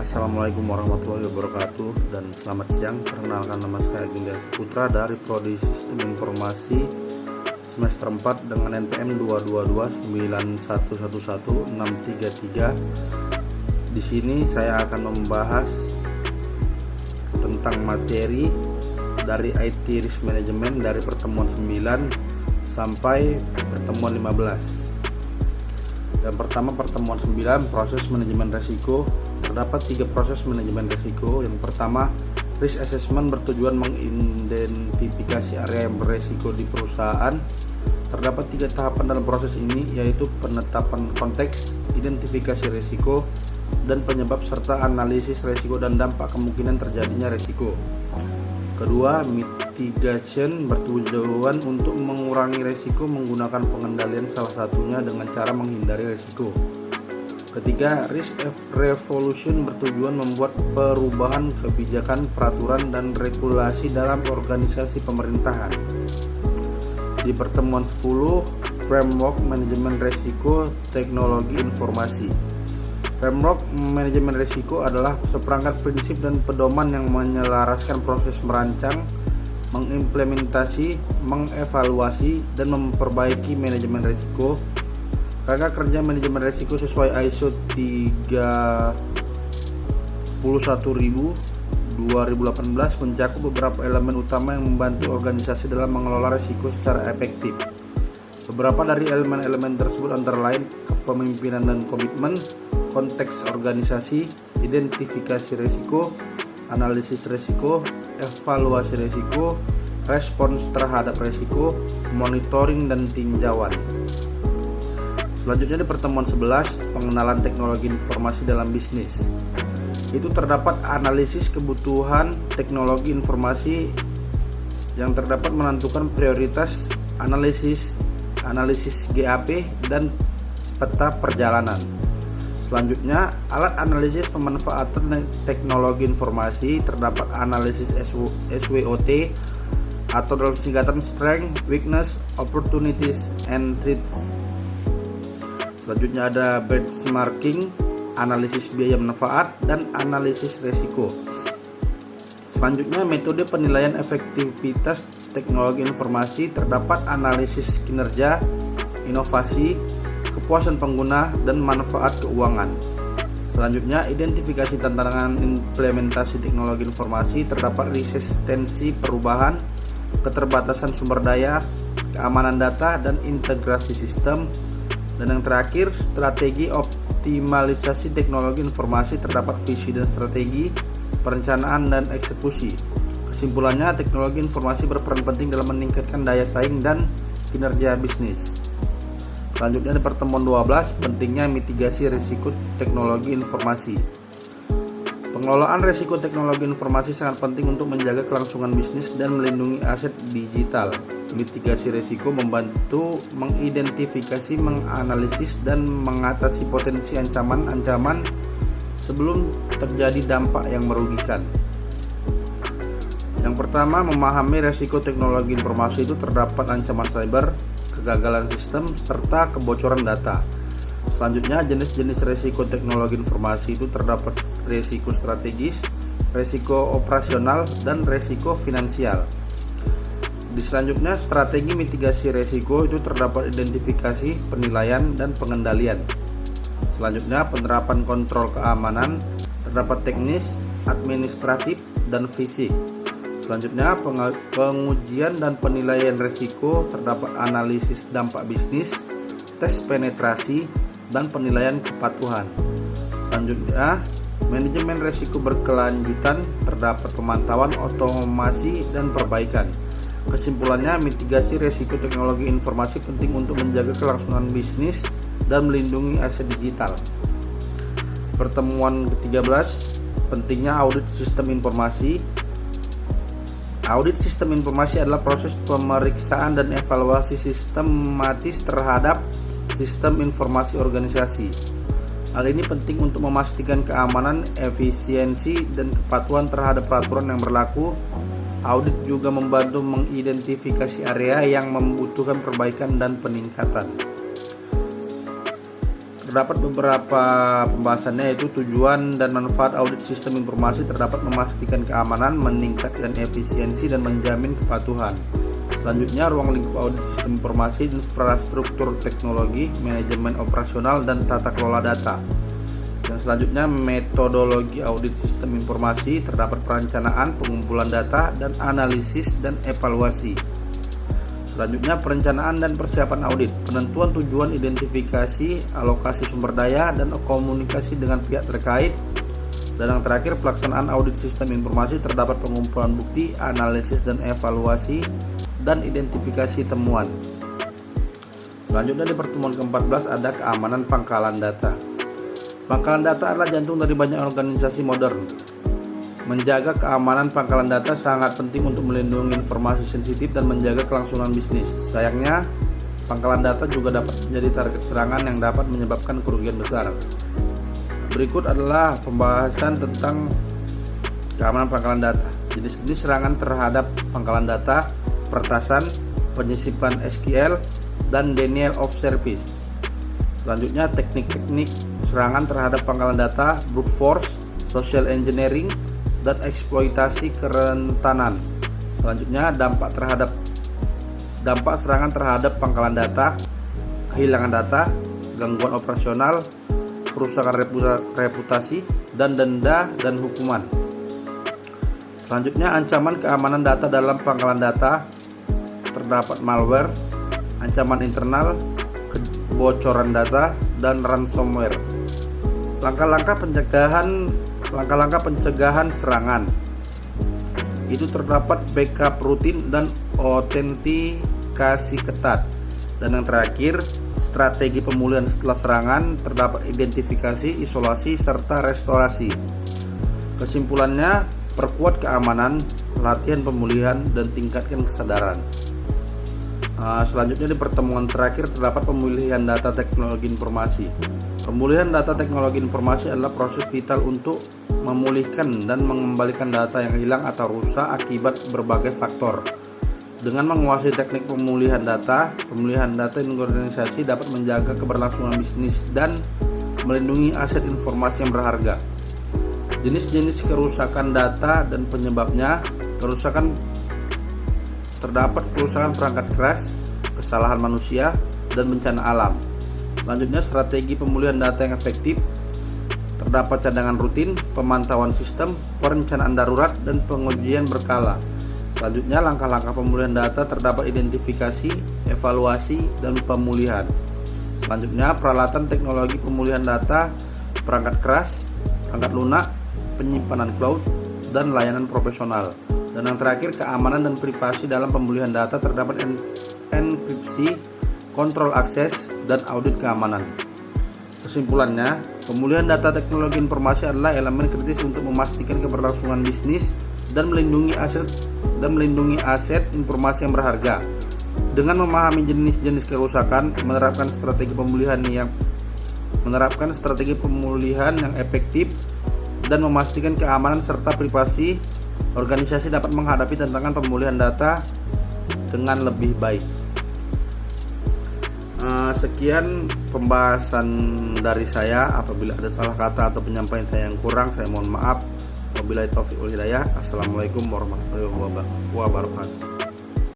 Assalamualaikum warahmatullahi wabarakatuh dan selamat siang. Perkenalkan, nama saya Ageng Putra dari Prodi Sistem Informasi semester 4 dengan NPM 222911163. Di sini saya akan membahas tentang materi dari IT Risk Management dari pertemuan 9 sampai pertemuan 15. Yang pertama, pertemuan 9, proses manajemen risiko. Terdapat 3 proses manajemen risiko. Yang pertama, risk assessment bertujuan mengidentifikasi area yang beresiko di perusahaan. Terdapat 3 tahapan dalam proses ini, yaitu penetapan konteks, identifikasi risiko, dan penyebab serta analisis risiko dan dampak kemungkinan terjadinya risiko. Kedua, mitigation bertujuan untuk mengurangi risiko menggunakan pengendalian, salah satunya dengan cara menghindari risiko. Ketiga, risk revolution bertujuan membuat perubahan kebijakan, peraturan, dan regulasi dalam organisasi pemerintahan. Di pertemuan 10, framework manajemen risiko teknologi informasi. Framework manajemen risiko adalah seperangkat prinsip dan pedoman yang menyelaraskan proses merancang, mengimplementasi, mengevaluasi, dan memperbaiki manajemen risiko. Kerangka kerja manajemen risiko sesuai ISO 31000/2018 mencakup beberapa elemen utama yang membantu organisasi dalam mengelola risiko secara efektif. Beberapa dari elemen-elemen tersebut antara lain kepemimpinan dan komitmen, konteks organisasi, identifikasi risiko, analisis risiko, evaluasi risiko, respons terhadap risiko, monitoring, dan tinjauan. Selanjutnya di pertemuan 11, pengenalan teknologi informasi dalam bisnis. Itu terdapat analisis kebutuhan teknologi informasi yang terdapat menentukan prioritas, analisis GAP, dan peta perjalanan. Selanjutnya, alat analisis pemanfaatan teknologi informasi. Terdapat analisis SWOT atau dalam singkatan Strength, Weakness, Opportunities, and Threats. Selanjutnya ada benchmarking, analisis biaya manfaat, dan analisis risiko. Selanjutnya, metode penilaian efektivitas teknologi informasi. Terdapat analisis kinerja, inovasi, kepuasan pengguna, dan manfaat keuangan. Selanjutnya, identifikasi tantangan implementasi teknologi informasi. Terdapat resistensi perubahan, keterbatasan sumber daya, keamanan data, dan integrasi sistem. Dan yang terakhir, strategi optimalisasi teknologi informasi. Terdapat visi dan strategi, perencanaan, dan eksekusi. Kesimpulannya, teknologi informasi berperan penting dalam meningkatkan daya saing dan kinerja bisnis. Selanjutnya di pertemuan 12, pentingnya mitigasi risiko teknologi informasi. Pengelolaan risiko teknologi informasi sangat penting untuk menjaga kelangsungan bisnis dan melindungi aset digital. Mitigasi risiko membantu mengidentifikasi, menganalisis, dan mengatasi potensi ancaman-ancaman sebelum terjadi dampak yang merugikan. Yang pertama, memahami risiko teknologi informasi. Itu terdapat ancaman cyber, kegagalan sistem, serta kebocoran data. Selanjutnya, jenis-jenis risiko teknologi informasi. Itu terdapat risiko strategis, risiko operasional, dan risiko finansial. Selanjutnya, strategi mitigasi risiko. Itu terdapat identifikasi, penilaian, dan pengendalian. Selanjutnya, penerapan kontrol keamanan. Terdapat teknis, administratif, dan fisik. Selanjutnya, pengujian dan penilaian risiko. Terdapat analisis dampak bisnis, tes penetrasi, dan penilaian kepatuhan. Selanjutnya, manajemen risiko berkelanjutan. Terdapat pemantauan, otomasi, dan perbaikan. Kesimpulannya, mitigasi risiko teknologi informasi penting untuk menjaga kelangsungan bisnis dan melindungi aset digital. Pertemuan ke-13, pentingnya audit sistem informasi. Audit sistem informasi adalah proses pemeriksaan dan evaluasi sistematis terhadap sistem informasi organisasi. Hal ini penting untuk memastikan keamanan, efisiensi, dan kepatuhan terhadap peraturan yang berlaku. Audit juga membantu mengidentifikasi area yang membutuhkan perbaikan dan peningkatan. terdapat beberapa pembahasannya, yaitu tujuan dan manfaat audit sistem informasi terdapat memastikan keamanan, meningkatkan efisiensi, dan menjamin kepatuhan. Selanjutnya, ruang lingkup audit sistem informasi, infrastruktur teknologi, manajemen operasional, dan tata kelola data. Yang selanjutnya, metodologi audit sistem informasi terdapat perencanaan, pengumpulan data, dan analisis dan evaluasi. Selanjutnya, perencanaan dan persiapan audit, penentuan tujuan, identifikasi, alokasi sumber daya, dan komunikasi dengan pihak terkait. Dan yang terakhir, pelaksanaan audit sistem informasi terdapat pengumpulan bukti, analisis dan evaluasi, dan identifikasi temuan. Selanjutnya, di pertemuan ke-14 ada keamanan pangkalan data. Pangkalan data adalah jantung dari banyak organisasi modern. Menjaga keamanan pangkalan data sangat penting untuk melindungi informasi sensitif dan menjaga kelangsungan bisnis. Sayangnya, pangkalan data juga dapat menjadi target serangan yang dapat menyebabkan kerugian besar. Berikut adalah pembahasan tentang keamanan pangkalan data. Jenis-jenis serangan terhadap pangkalan data, peretasan, penyisipan SQL, dan denial of service. Selanjutnya, teknik-teknik serangan terhadap pangkalan data, brute force, social engineering, dan eksploitasi kerentanan. Selanjutnya, dampak serangan terhadap pangkalan data, kehilangan data, gangguan operasional, kerusakan reputasi, dan denda dan hukuman. Selanjutnya, ancaman keamanan data dalam pangkalan data, terdapat malware, ancaman internal, kebocoran data, dan ransomware. Langkah-langkah pencegahan serangan itu terdapat backup rutin dan autentikasi ketat. Dan yang terakhir, strategi pemulihan setelah serangan, terdapat identifikasi, isolasi, serta restorasi. Kesimpulannya, perkuat keamanan, latihan pemulihan, dan tingkatkan kesadaran. Selanjutnya, di pertemuan terakhir terdapat pemulihan data teknologi informasi. Pemulihan data teknologi informasi adalah proses vital untuk memulihkan dan mengembalikan data yang hilang atau rusak akibat berbagai faktor. Dengan menguasai teknik pemulihan data organisasi dapat menjaga keberlangsungan bisnis dan melindungi aset informasi yang berharga. Jenis-jenis kerusakan data dan penyebabnya. Terdapat kerusakan perangkat keras, kesalahan manusia, dan bencana alam. Selanjutnya, strategi pemulihan data yang efektif. Terdapat cadangan rutin, pemantauan sistem, perencanaan darurat, dan pengujian berkala. Selanjutnya, langkah-langkah pemulihan data terdapat identifikasi, evaluasi, dan pemulihan. Selanjutnya, peralatan teknologi pemulihan data, perangkat keras, perangkat lunak, penyimpanan cloud, dan layanan profesional. Dan yang terakhir, keamanan dan privasi dalam pemulihan data terdapat enkripsi, kontrol akses, dan audit keamanan. Kesimpulannya, pemulihan data teknologi informasi adalah elemen kritis untuk memastikan keberlangsungan bisnis dan melindungi aset informasi yang berharga. Dengan memahami jenis-jenis kerusakan, menerapkan strategi pemulihan yang efektif, dan memastikan keamanan serta privasi, organisasi dapat menghadapi tantangan pemulihan data dengan lebih baik. Sekian pembahasan dari saya. Apabila ada salah kata atau penyampaian saya yang kurang, saya mohon maaf. Wabillahi taufiq wal hidayah. Assalamualaikum warahmatullahi wabarakatuh.